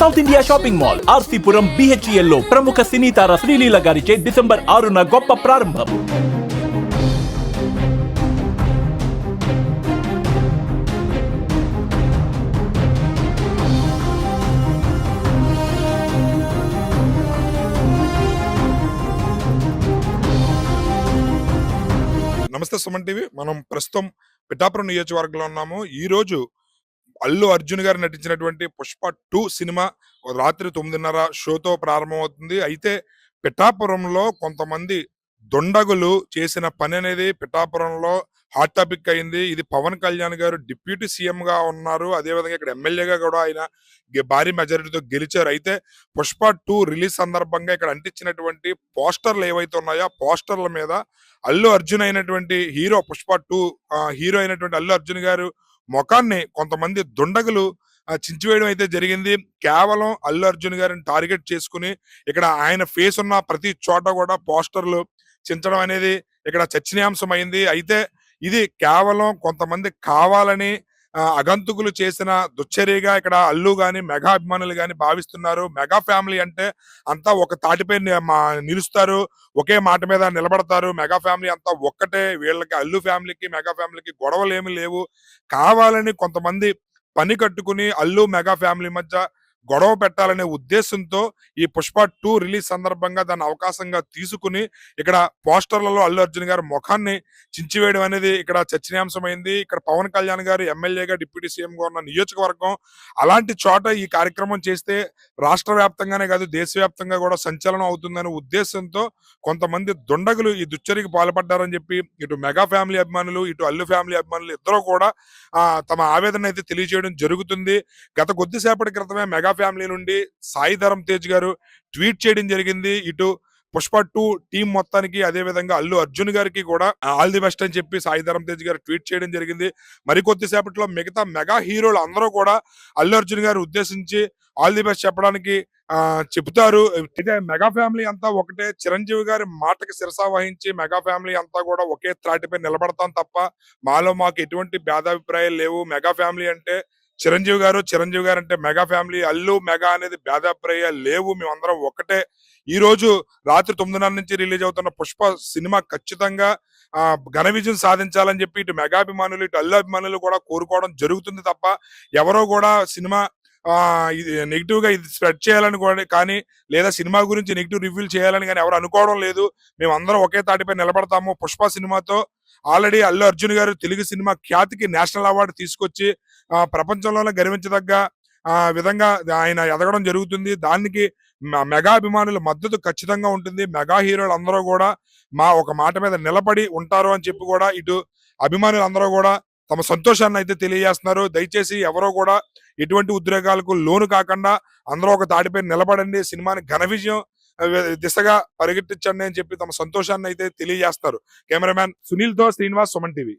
South India shopping mall RC Puram BHEL లో ప్రముఖ సినీ తార శ్రీలీల గారిచే డిసెంబర్ 6న గొప్ప ప్రారంభం. నమస్తే సుమన్ టీవీ. మనం ప్రస్తుతం పిఠాపురం నియోజకవర్గంలో ఉన్నాము. ఈ రోజు అల్లు అర్జున్ గారు నటించినటువంటి పుష్ప 2 సినిమా రాత్రి 9:30 షోతో ప్రారంభమవుతుంది. అయితే పిఠాపురంలో కొంతమంది దొండగులు చేసిన పని అనేది పిఠాపురంలో హాట్ టాపిక్ అయింది. ఇది పవన్ కళ్యాణ్ గారు డిప్యూటీ సీఎం గా ఉన్నారు. అదేవిధంగా ఇక్కడ ఎమ్మెల్యేగా కూడా ఆయన భారీ మెజారిటీతో గెలిచారు. అయితే పుష్ప 2 రిలీజ్ సందర్భంగా ఇక్కడ అంటించినటువంటి పోస్టర్లు ఏవైతే ఉన్నాయో ఆ పోస్టర్ల మీద అల్లు అర్జున్ అయినటువంటి హీరో పుష్ప 2 హీరో అయినటువంటి అల్లు అర్జున్ గారు ముఖాన్ని కొంతమంది దుండగులు చించివేయడం అయితే జరిగింది. కేవలం అల్లు అర్జున్ గారిని టార్గెట్ చేసుకుని ఇక్కడ ఆయన ఫేస్ ఉన్న ప్రతి చోట కూడా పోస్టర్లు చించడం అనేది ఇక్కడ చర్చనీయాంశం అయింది. అయితే ఇది కేవలం కొంతమంది కావాలని అగంతుకులు చేసిన దుశ్చర్యగా ఇక్కడ అల్లు గాని మెగా అభిమానులు గాని భావిస్తున్నారు. మెగా ఫ్యామిలీ అంటే అంతా ఒక తాటిపై నిలుస్తారు, ఒకే మాట మీద నిలబడతారు. మెగా ఫ్యామిలీ అంతా ఒక్కటే. వీళ్ళకి అల్లు ఫ్యామిలీకి మెగా ఫ్యామిలీకి గొడవలు ఏమి లేవు. కావాలని కొంతమంది పని కట్టుకుని అల్లు మెగా ఫ్యామిలీ మధ్య గొడవ పెట్టాలనే ఉద్దేశంతో ఈ పుష్ప 2 రిలీజ్ సందర్భంగా దాన్ని అవకాశంగా తీసుకుని ఇక్కడ పోస్టర్లలో అల్లు అర్జున్ గారి ముఖాన్ని చించివేయడం అనేది ఇక్కడ చర్చనీయాంశమైంది. ఇక్కడ పవన్ కళ్యాణ్ గారు ఎమ్మెల్యేగా డిప్యూటీ సీఎంగా ఉన్న నియోజకవర్గం. అలాంటి చోట ఈ కార్యక్రమం చేస్తే రాష్ట్ర వ్యాప్తంగానే కాదు దేశవ్యాప్తంగా కూడా సంచలనం అవుతుందనే ఉద్దేశంతో కొంతమంది దుండగులు ఈ దుశ్చర్యకి పాల్పడ్డారని చెప్పి ఇటు మెగా ఫ్యామిలీ అభిమానులు ఇటు అల్లు ఫ్యామిలీ అభిమానులు ఇద్దరు కూడా తమ ఆవేదన అయితే తెలియజేయడం జరుగుతుంది. గత కొద్దిసేపటి క్రితమే మెగా ఫ్యామిలీ నుండి సాయి ధరమ్ తేజ్ గారు ట్వీట్ చేయడం జరిగింది. ఇటు పుష్ప 2 టీం మొత్తానికి అదే విధంగా అల్లు అర్జున్ గారికి కూడా ఆల్ ది బెస్ట్ అని చెప్పి సాయి ధరమ్ తేజ్ గారు ట్వీట్ చేయడం జరిగింది. మరికొద్ది సేపట్లో మిగతా మెగా హీరోలు అందరూ కూడా అల్లు అర్జున్ గారు ఉద్దేశించి ఆల్ ది బెస్ట్ చెప్పడానికి చెబుతారు. అయితే మెగా ఫ్యామిలీ అంతా ఒకటే. చిరంజీవి గారి మాటకి శిరసా వహించి మెగా ఫ్యామిలీ అంతా కూడా ఒకే త్రాటిపై నిలబడతాం తప్ప మాలో మాకు ఎటువంటి భేదాభిప్రాయాలు లేవు. మెగా ఫ్యామిలీ అంటే చిరంజీవి గారు అంటే మెగా ఫ్యామిలీ, అల్లు మెగా అనేది భేదాభిప్రాయాలు లేవు. మేమందరం ఒక్కటే. ఈ రోజు రాత్రి 9:30 నుంచి రిలీజ్ అవుతున్న పుష్ప సినిమా ఖచ్చితంగా ఘన విజయం సాధించాలని చెప్పి ఇటు మెగా అభిమానులు ఇటు అల్లు అభిమానులు కూడా కోరుకోవడం జరుగుతుంది తప్ప ఎవరో కూడా సినిమా ఇది నెగిటివ్ గా ఇది స్ప్రెడ్ చేయాలని కూడా కానీ లేదా సినిమా గురించి నెగిటివ్ రివ్యూలు చేయాలని కానీ ఎవరు అనుకోవడం లేదు. మేమందరం ఒకే తాటిపై నిలబడతాము. పుష్ప సినిమాతో ఆల్రెడీ అల్లు అర్జున్ గారు తెలుగు సినిమా ఖ్యాతికి నేషనల్ అవార్డు తీసుకొచ్చి ప్రపంచంలోనే గర్వించదగ్గ విధంగా ఆయన ఎదగడం జరుగుతుంది. దానికి మెగా అభిమానుల మద్దతు ఖచ్చితంగా ఉంటుంది. మెగా హీరోలు అందరూ కూడా ఒక మాట మీద నిలబడి ఉంటారు అని చెప్పి కూడా ఇటు అభిమానులు అందరూ కూడా తమ సంతోషాన్ని అయితే తెలియజేస్తున్నారు. దయచేసి ఎవరో కూడా ఎటువంటి ఉద్రేకాలకు లోను కాకుండా అందరూ ఒక తాటిపై నిలబడండి, సినిమాని ఘన విజయం దిశగా పరిగెట్టించండి అని చెప్పి తమ సంతోషాన్ని అయితే తెలియజేస్తారు. కెమెరామ్యాన్ సునీల్ తో శ్రీనివాస్, సుమన్ టీవీ.